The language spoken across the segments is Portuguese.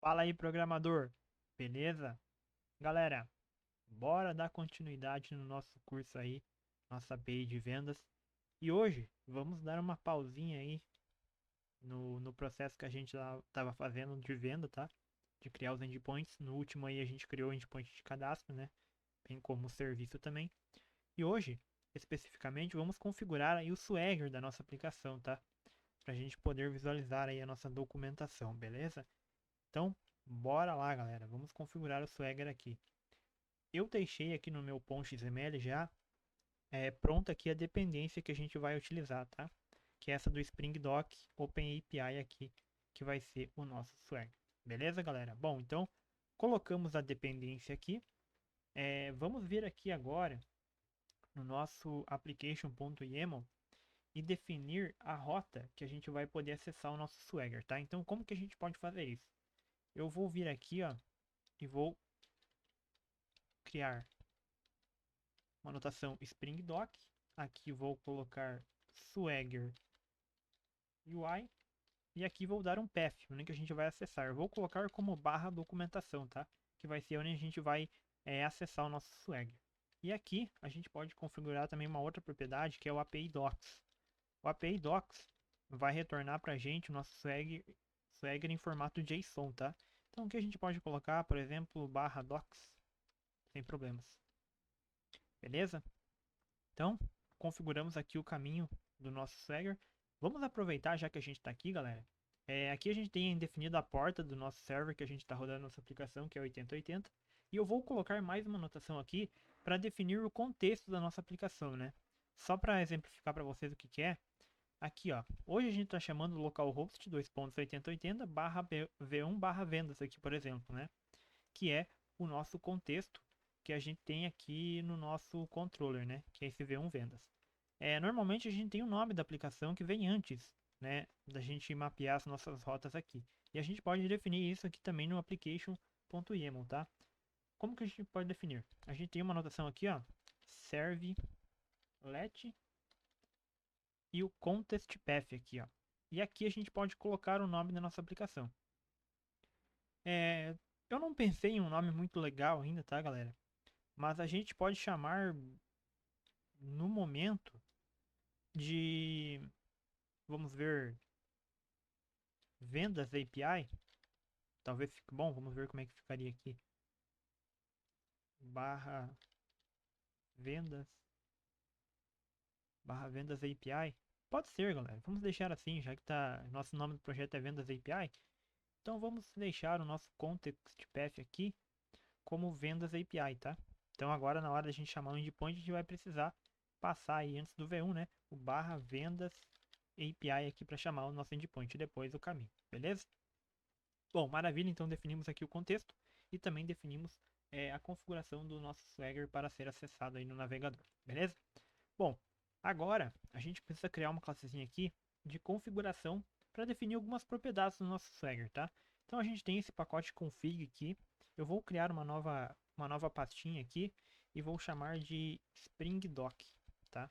Fala aí, programador. Beleza? Galera, bora dar continuidade no nosso curso aí, nossa API de vendas. E hoje vamos dar uma pausinha aí no processo que a gente tava fazendo de venda, tá? De criar os endpoints. No último aí a gente criou o endpoint de cadastro, né? Bem como o serviço também. E hoje, especificamente, vamos configurar aí o Swagger da nossa aplicação, tá? Pra gente poder visualizar aí a nossa documentação, beleza? Então, bora lá, galera. Vamos configurar o Swagger aqui. Eu deixei aqui no meu ponto XML já pronta aqui a dependência que a gente vai utilizar, tá? Que é essa do Spring Doc Open API aqui, que vai ser o nosso Swagger. Beleza, galera? Bom, então colocamos a dependência aqui. Vamos vir aqui agora no nosso application.yaml e definir a rota que a gente vai poder acessar o nosso Swagger, tá? Então, como que a gente pode fazer isso? Eu vou vir aqui, ó, e vou criar uma anotação Spring Doc. Aqui vou colocar Swagger UI. E aqui vou dar um path, o link que a gente vai acessar. Eu vou colocar como barra documentação, tá? Que vai ser onde a gente vai acessar o nosso Swagger. E aqui a gente pode configurar também uma outra propriedade que é o API Docs. O API Docs vai retornar para a gente o nosso Swagger em formato JSON, tá? Então o que a gente pode colocar, por exemplo, barra docs, sem problemas. Beleza? Então, configuramos aqui o caminho do nosso Swagger. Vamos aproveitar, já que a gente está aqui, galera. Aqui a gente tem definido a porta do nosso server que a gente está rodando nossa aplicação, que é 8080. E eu vou colocar mais uma anotação aqui para definir o contexto da nossa aplicação, né? Só para exemplificar para vocês o que, que é. Aqui, ó. Hoje a gente está chamando localhost 2.8080 barra v1 barra vendas aqui, por exemplo, né? Que é o nosso contexto que a gente tem aqui no nosso controller, né? Que é esse V1 vendas. Normalmente a gente tem o nome da aplicação que vem antes, né? Da gente mapear as nossas rotas aqui. E a gente pode definir isso aqui também no application.yaml, tá? Como que a gente pode definir? A gente tem uma anotação aqui, ó. Serve let e o context path aqui, ó. E aqui a gente pode colocar o nome da nossa aplicação. É, eu não pensei em um nome muito legal ainda, tá, galera? Mas a gente pode chamar no momento de, vamos ver, vendas API. Talvez fique bom, vamos ver como é que ficaria aqui. Barra vendas, barra vendas API. Pode ser, galera. Vamos deixar assim, já que tá, nosso nome do projeto é vendas API. Então vamos deixar o nosso context path aqui como vendas API, tá? Então agora na hora da gente chamar o endpoint, a gente vai precisar passar aí antes do V1, né? O barra vendas API aqui para chamar o nosso endpoint e depois o caminho, beleza? Bom, maravilha, então definimos aqui o contexto e também definimos a configuração do nosso Swagger para ser acessado aí no navegador, beleza? Bom, agora a gente precisa criar uma classezinha aqui de configuração para definir algumas propriedades do nosso Swagger, tá? Então a gente tem esse pacote config aqui. Eu vou criar uma nova pastinha aqui e vou chamar de Spring Doc, tá?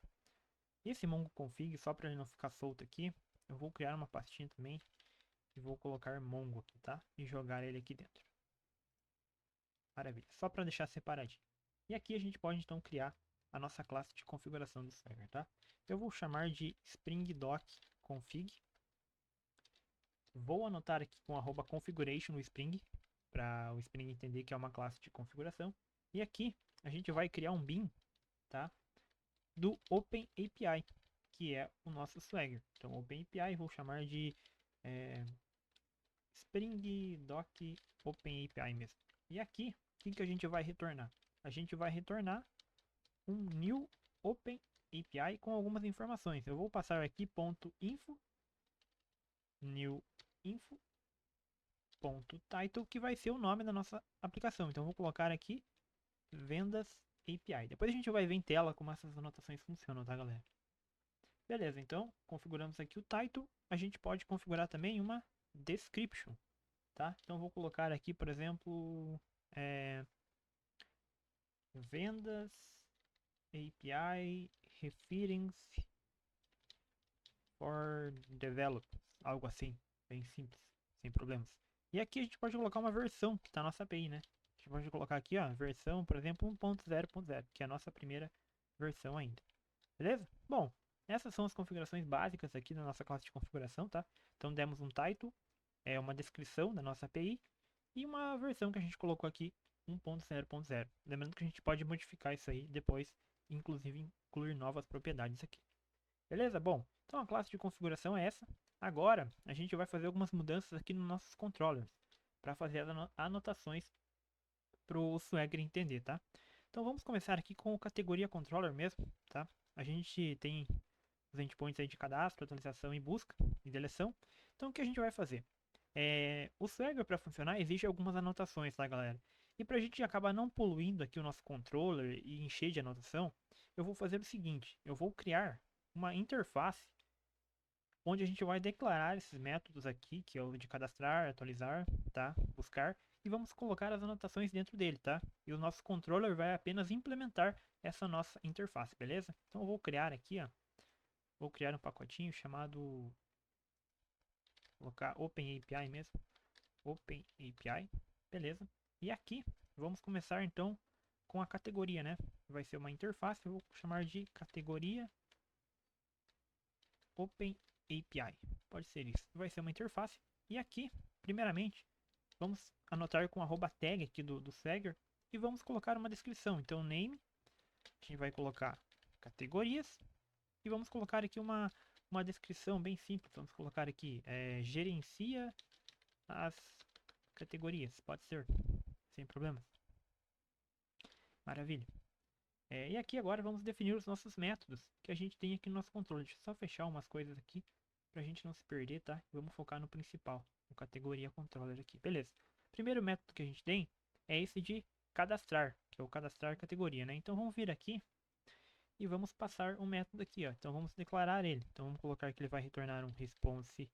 Esse mongo config, só para ele não ficar solto aqui, eu vou criar uma pastinha também e vou colocar mongo aqui, tá? E jogar ele aqui dentro. Maravilha, só para deixar separadinho. E aqui a gente pode então criar a nossa classe de configuração do server, tá? Eu vou chamar de Spring Doc Config. Vou anotar aqui com @configuration no Spring, para o Spring entender que é uma classe de configuração. E aqui a gente vai criar um bin, tá? Do Open API, que é o nosso Swagger. Então, Open API vou chamar de é, Spring Doc Open API mesmo. E aqui, o que a gente vai retornar? A gente vai retornar um new Open API com algumas informações. Eu vou passar aqui .info, new info, .title, que vai ser o nome da nossa aplicação. Então, eu vou colocar aqui vendas API. Depois a gente vai ver em tela como essas anotações funcionam, tá, galera? Beleza, então configuramos aqui o title. A gente pode configurar também uma description, tá? Então vou colocar aqui, por exemplo, vendas API reference for developers, algo assim, bem simples, sem problemas. E aqui a gente pode colocar uma versão que está na nossa API, né? A gente pode colocar aqui, ó, versão, por exemplo, 1.0.0, que é a nossa primeira versão ainda. Beleza? Bom, essas são as configurações básicas aqui da nossa classe de configuração, tá? Então demos um title, uma descrição da nossa API e uma versão que a gente colocou aqui, 1.0.0. Lembrando que a gente pode modificar isso aí depois, inclusive incluir novas propriedades aqui. Beleza? Bom, então a classe de configuração é essa. Agora a gente vai fazer algumas mudanças aqui nos nossos controllers para fazer as anotações para o Swagger entender, tá? Então vamos começar aqui com a categoria controller mesmo, tá? A gente tem os endpoints aí de cadastro, atualização e busca e deleção. Então o que a gente vai fazer? O Swagger para funcionar exige algumas anotações, tá, galera? E para a gente acabar não poluindo aqui o nosso controller e encher de anotação, eu vou fazer o seguinte: eu vou criar uma interface onde a gente vai declarar esses métodos aqui, que é o de cadastrar, atualizar, tá? Buscar, e vamos colocar as anotações dentro dele, tá? E o nosso controller vai apenas implementar essa nossa interface, beleza? Então eu vou criar aqui, ó, vou criar um pacotinho chamado, vou colocar OpenAPI mesmo, OpenAPI, beleza? E aqui vamos começar então com a categoria, né? Vai ser uma interface, eu vou chamar de categoria OpenAPI. Pode ser isso. Vai ser uma interface. E aqui, primeiramente, vamos anotar com @tag aqui do Swagger e vamos colocar uma descrição. Então, name, a gente vai colocar categorias e vamos colocar aqui uma descrição bem simples. Vamos colocar aqui, gerencia as categorias. Pode ser, sem problemas. Maravilha. E aqui agora vamos definir os nossos métodos que a gente tem aqui no nosso controle. Deixa eu só fechar umas coisas aqui para a gente não se perder, tá? Vamos focar no principal, no categoria controller aqui. Beleza. Primeiro método que a gente tem é esse de cadastrar, que é o cadastrar categoria, né? Então vamos vir aqui e vamos passar um método aqui, ó. Então vamos declarar ele. Então vamos colocar que ele vai retornar um response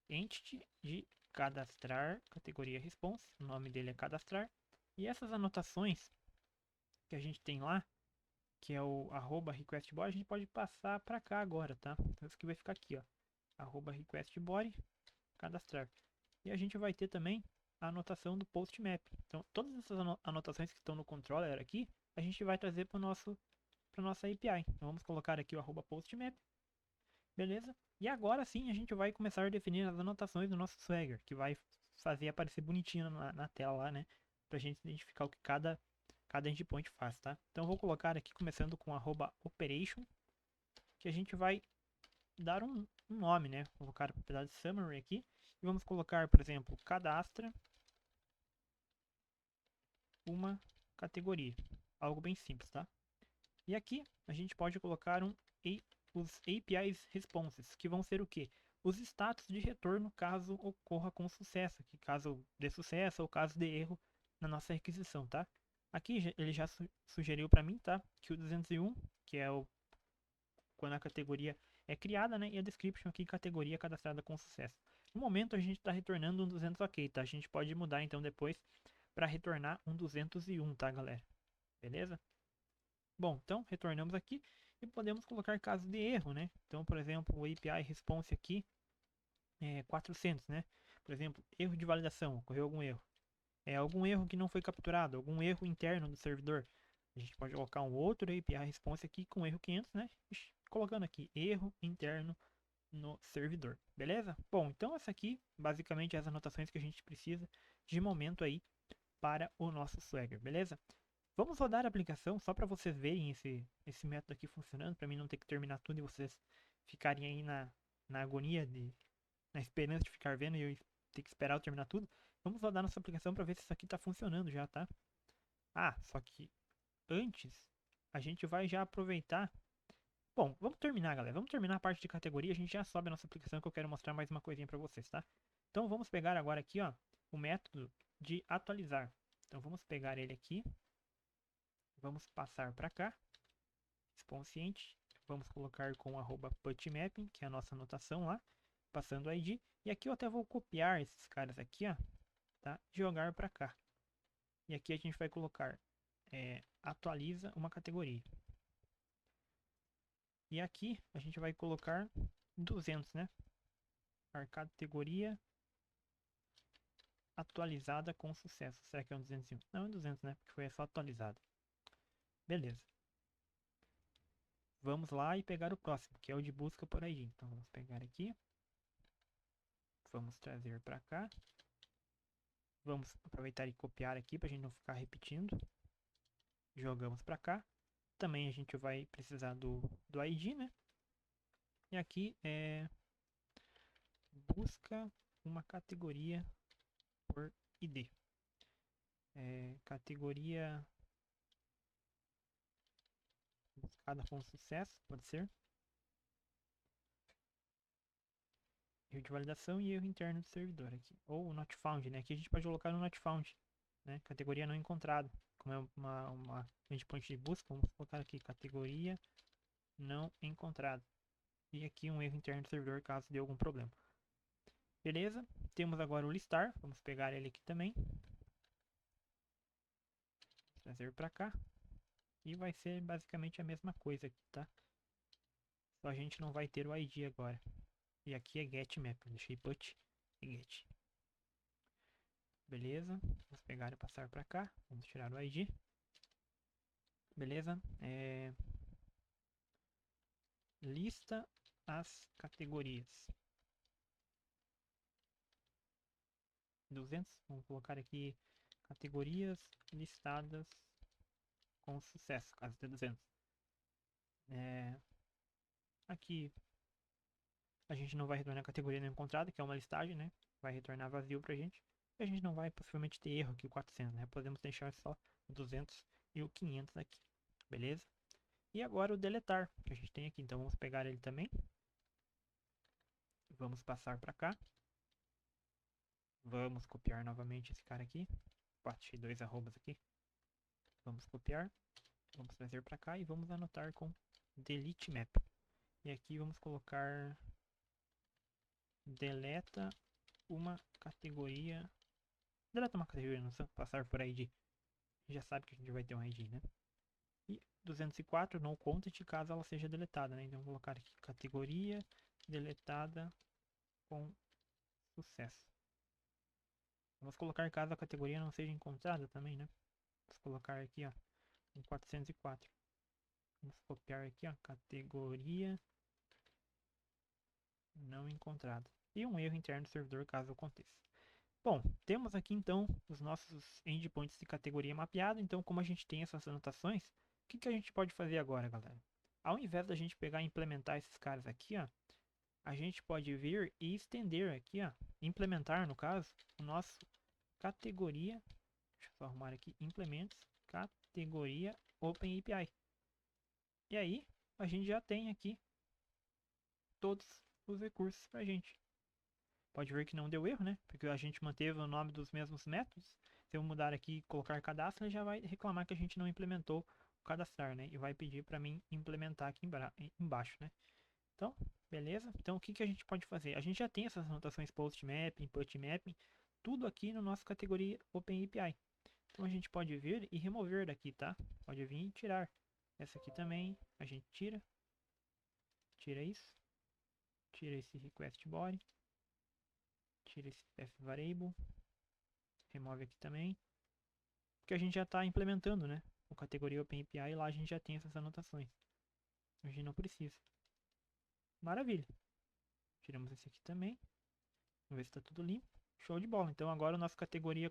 entity de cadastrar categoria response. O nome dele é cadastrar. E essas anotações que a gente tem lá, que é o @requestBody, a gente pode passar para cá agora, tá? Então isso aqui vai ficar aqui, ó, @requestBody, cadastrar. E a gente vai ter também a anotação do postmap. Então todas essas anotações que estão no controller aqui, a gente vai trazer para nossa API. Então vamos colocar aqui o @postmap, beleza? E agora sim a gente vai começar a definir as anotações do nosso Swagger, que vai fazer aparecer bonitinho na tela lá, né? Pra gente identificar o que cada endpoint faz, tá? Então eu vou colocar aqui começando com @operation, que a gente vai dar um nome, né? Vou colocar a propriedade summary aqui e vamos colocar, por exemplo, cadastra uma categoria, algo bem simples, tá? E aqui a gente pode colocar os APIs responses, que vão ser o quê? Os status de retorno caso ocorra com sucesso, que caso dê sucesso ou caso dê erro na nossa requisição, tá? Aqui ele já sugeriu para mim, tá? Que o 201, que é quando a categoria é criada, né? E a description aqui, categoria cadastrada com sucesso. No momento a gente está retornando um 200 ok, tá? A gente pode mudar então depois para retornar um 201, tá, galera? Beleza? Bom, então retornamos aqui e podemos colocar caso de erro, né? Então, por exemplo, o API response aqui é 400, né? Por exemplo, erro de validação, ocorreu algum erro. Algum erro que não foi capturado, algum erro interno do servidor. A gente pode colocar um outro API response aqui com erro 500, né? Colocando aqui erro interno no servidor, beleza? Bom, então essa aqui basicamente é as anotações que a gente precisa de momento aí para o nosso Swagger, beleza? Vamos rodar a aplicação só para vocês verem esse método aqui funcionando, para mim não ter que terminar tudo e vocês ficarem aí na agonia, na esperança de ficar vendo e eu ter que esperar eu terminar tudo. Vamos rodar nossa aplicação para ver se isso aqui está funcionando já, tá? Ah, só que antes a gente vai já aproveitar. Bom, vamos terminar, galera. Vamos terminar a parte de categoria, a gente já sobe a nossa aplicação que eu quero mostrar mais uma coisinha para vocês, tá? Então vamos pegar agora aqui, ó, o método de atualizar. Então vamos pegar ele aqui. Vamos passar para cá, response, vamos colocar com @putmapping, que é a nossa anotação lá, passando o ID. E aqui eu até vou copiar esses caras aqui, ó, tá? E jogar para cá. E aqui a gente vai colocar atualiza uma categoria. E aqui a gente vai colocar 200, né? A categoria atualizada com sucesso. Será que é um 201? Não, é um 200, né? Porque foi só atualizado. Beleza. Vamos lá e pegar o próximo, que é o de busca por ID. Então vamos pegar aqui. Vamos trazer para cá. Vamos aproveitar e copiar aqui para a gente não ficar repetindo. Jogamos para cá. Também a gente vai precisar do ID, né? E aqui é busca uma categoria por ID. Categoria buscada com sucesso, pode ser. Erro de validação e erro interno do servidor aqui. Ou not found, né? Aqui a gente pode colocar no not found, né? Categoria não encontrado. Como é uma endpoint de busca, vamos colocar aqui categoria não encontrado. E aqui um erro interno do servidor caso dê algum problema. Beleza? Temos agora o listar. Vamos pegar ele aqui também. Trazer para cá. E vai ser basicamente a mesma coisa aqui, tá? Só a gente não vai ter o ID agora. E aqui é getMap. Deixei put e get. Beleza? Vamos pegar e passar para cá. Vamos tirar o ID. Beleza? Lista as categorias. 200. Vamos colocar aqui categorias listadas com sucesso, caso de 200. Aqui a gente não vai retornar a categoria não encontrada, que é uma listagem, né? Vai retornar vazio pra gente. E a gente não vai possivelmente ter erro aqui o 400, né? Podemos deixar só o 200 e o 500 aqui, beleza? E agora o deletar, que a gente tem aqui. Então vamos pegar ele também. Vamos passar para cá. Vamos copiar novamente esse cara aqui. Deixei 2 arrobas aqui. Vamos copiar. Vamos trazer para cá e vamos anotar com delete map. E aqui vamos colocar deleta uma categoria. Deleta uma categoria, não passar por ID. Já sabe que a gente vai ter um ID, né? E 204 no content caso ela seja deletada, né? Então vou colocar aqui categoria deletada com sucesso. Vamos colocar caso a categoria não seja encontrada também, né? Vamos colocar aqui, ó, um 404. Vamos copiar aqui, ó, categoria não encontrada. E um erro interno do servidor caso aconteça. Bom, temos aqui então os nossos endpoints de categoria mapeado. Então, como a gente tem essas anotações, o que a gente pode fazer agora, galera? Ao invés da gente pegar e implementar esses caras aqui, ó, a gente pode vir e estender aqui, ó, implementar no caso, o nosso categoria. Deixa eu só arrumar aqui, implementos, categoria OpenAPI. E aí, a gente já tem aqui todos os recursos pra gente. Pode ver que não deu erro, né? Porque a gente manteve o nome dos mesmos métodos. Se eu mudar aqui e colocar cadastro, ele já vai reclamar que a gente não implementou o cadastrar, né? E vai pedir para mim implementar aqui embaixo, né? Então, beleza? Então, o que a gente pode fazer? A gente já tem essas anotações post mapping, put mapping, tudo aqui no nosso categoria OpenAPI. Então, a gente pode vir e remover daqui, tá? Pode vir e tirar. Essa aqui também, a gente tira. Tira isso. Tira esse request body. Tira esse path variable. Remove aqui também. Porque a gente já está implementando, né? O categoria OpenAPI e lá a gente já tem essas anotações. A gente não precisa. Maravilha. Tiramos esse aqui também. Vamos ver se está tudo limpo. Show de bola. Então agora a nossa categoria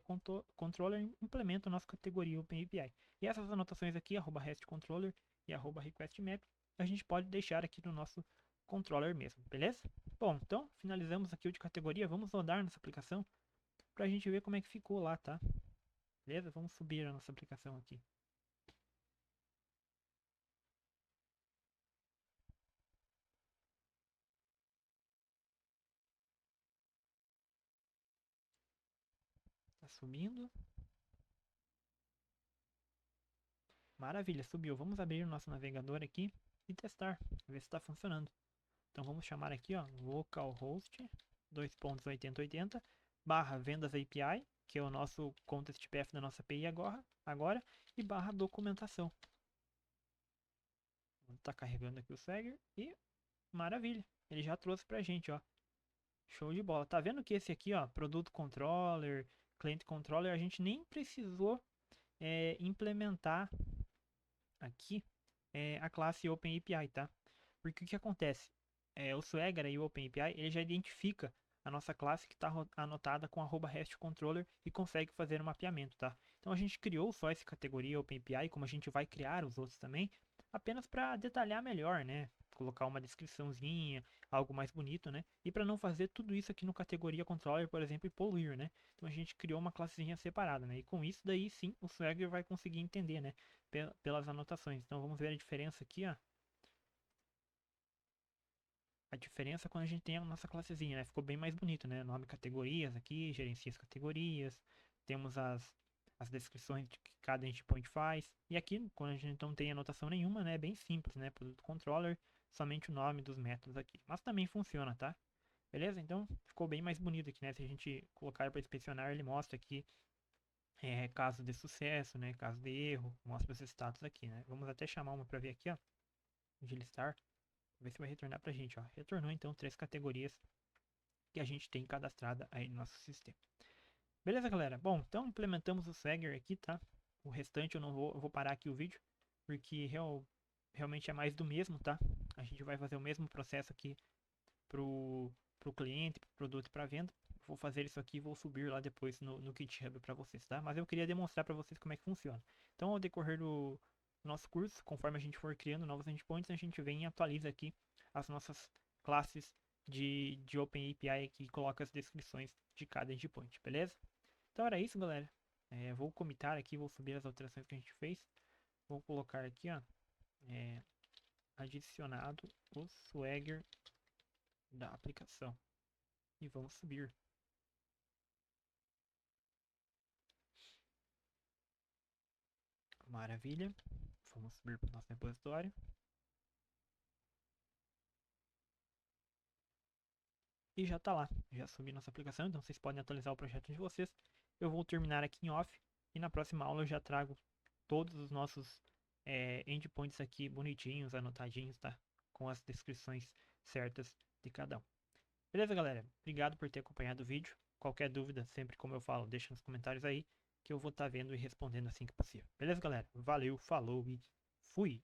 controller implementa a nossa categoria OpenAPI. E essas anotações aqui, @REST_controller e @requestMap, a gente pode deixar aqui no nosso controller mesmo, beleza? Bom, então finalizamos aqui o de categoria. Vamos rodar nossa aplicação para a gente ver como é que ficou lá, tá? Beleza? Vamos subir a nossa aplicação aqui. Tá subindo. Maravilha, subiu. Vamos abrir o nosso navegador aqui e testar, ver se está funcionando. Então vamos chamar aqui, ó, localhost 2.8080 barra vendas API, que é o nosso contest path da nossa API agora e barra documentação. Tá carregando aqui o Swagger e maravilha, ele já trouxe pra gente, ó. Show de bola. Tá vendo que esse aqui, ó, produto controller, Client Controller, a gente nem precisou implementar aqui a classe OpenAPI, tá? Porque o que acontece? O Swagger e o OpenAPI, ele já identifica a nossa classe que está anotada com @RESTController e consegue fazer o mapeamento, tá? Então a gente criou só essa categoria OpenAPI, como a gente vai criar os outros também, apenas para detalhar melhor, né? Colocar uma descriçãozinha, algo mais bonito, né? E para não fazer tudo isso aqui no categoria controller, por exemplo, e poluir, né? Então a gente criou uma classezinha separada, né? E com isso daí sim o Swagger vai conseguir entender, né? Pelas anotações. Então vamos ver a diferença aqui, ó. A diferença é quando a gente tem a nossa classezinha, né? Ficou bem mais bonito, né? Nome, categorias aqui, gerencia as categorias. Temos as descrições de que cada endpoint faz. E aqui, quando a gente não tem anotação nenhuma, né? É bem simples, né? Produto controller, somente o nome dos métodos aqui. Mas também funciona, tá? Beleza? Então ficou bem mais bonito aqui, né? Se a gente colocar para inspecionar, ele mostra aqui caso de sucesso, né? Caso de erro, mostra os status aqui, né? Vamos até chamar uma para ver aqui, ó. De listar. Ver se vai retornar pra gente, ó. Retornou então 3 categorias que a gente tem cadastrada aí no nosso sistema. Beleza, galera? Bom, então implementamos o Swagger aqui, tá? O restante eu vou parar aqui o vídeo, porque realmente é mais do mesmo, tá? A gente vai fazer o mesmo processo aqui pro cliente, pro produto e pra venda. Vou fazer isso aqui e vou subir lá depois no GitHub para vocês, tá? Mas eu queria demonstrar para vocês como é que funciona. Então, ao decorrer do nosso curso, conforme a gente for criando novos endpoints, a gente vem e atualiza aqui as nossas classes de OpenAPI aqui e coloca as descrições de cada endpoint, beleza? Então era isso, galera. Vou comitar aqui, vou subir as alterações que a gente fez. Vou colocar aqui, ó, adicionado o Swagger da aplicação. E vamos subir. Maravilha. Vamos subir para o nosso repositório. E já está lá. Já subi nossa aplicação, então vocês podem atualizar o projeto de vocês. Eu vou terminar aqui em off. E na próxima aula eu já trago todos os nossos endpoints aqui bonitinhos, anotadinhos, tá? Com as descrições certas de cada um. Beleza, galera? Obrigado por ter acompanhado o vídeo. Qualquer dúvida, sempre como eu falo, deixa nos comentários aí, que eu vou estar vendo e respondendo assim que possível. Beleza, galera? Valeu, falou e fui!